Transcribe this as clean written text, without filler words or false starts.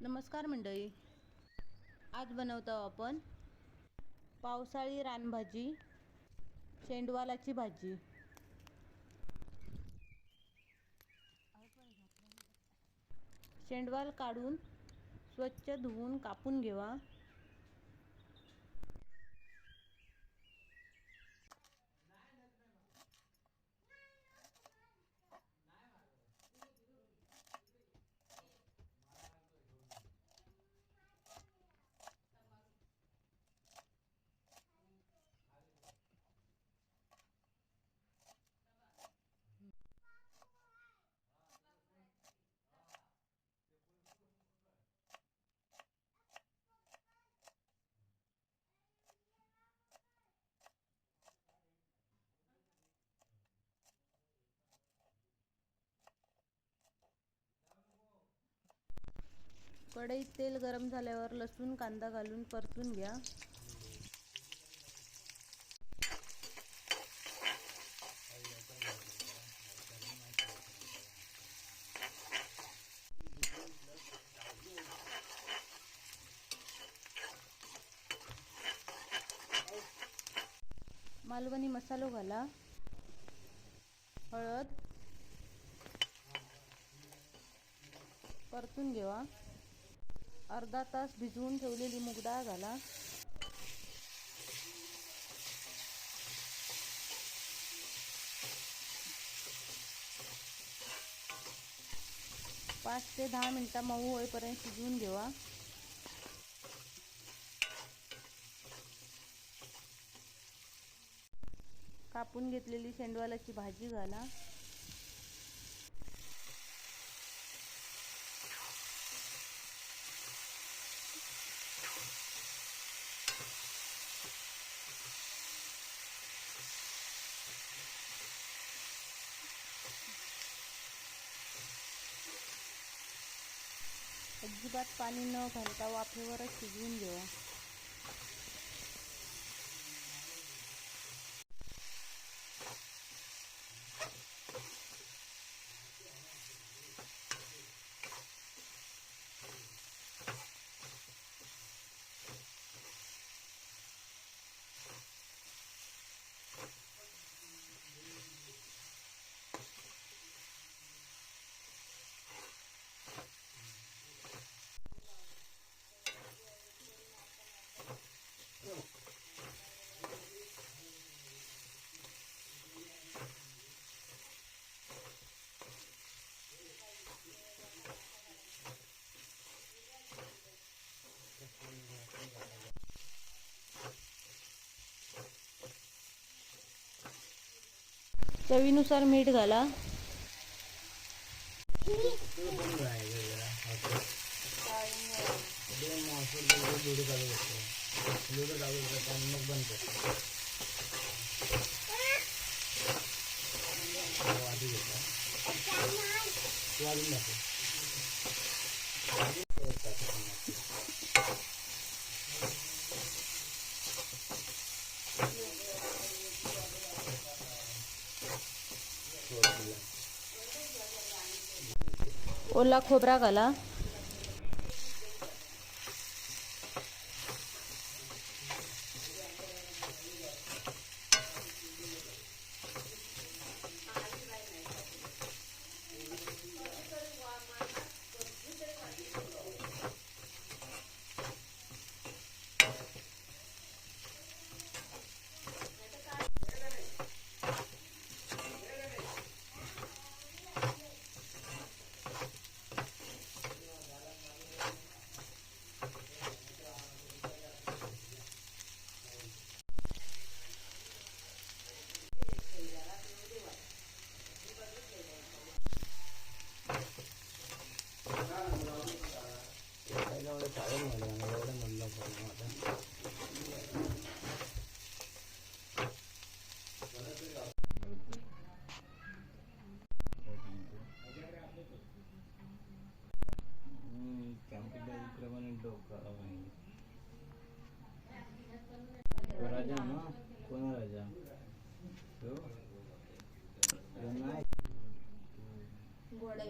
नमस्कार मंडळी, आज बनवतो आपण पावसाळी रानभाजी, शेंडवालाची भाजी। शेंडवाल काढून स्वच्छ धुवून कापून घ्यावा। कढईत तेल गरम झाल्यावर लसूण कांदा घालून परतून घ्या। मालवणी मसालो घाला, हळद, परतून घ्यावा। अर्धा तास भिजवून ठेवलेली मूग डाळ घाला। पाच ते 10 मिनिटं मऊ होईपर्यंत शिजवून घ्यावा। कापून घेतलेली शेंडवालाची भाजी घाला। अजिबात पाणी न घालता वाफेवरच शिजवून घ्यावा। चवीनुसार मीठ घाला। ओला खोबरा घाला। राजा ना कोण राजा घोडा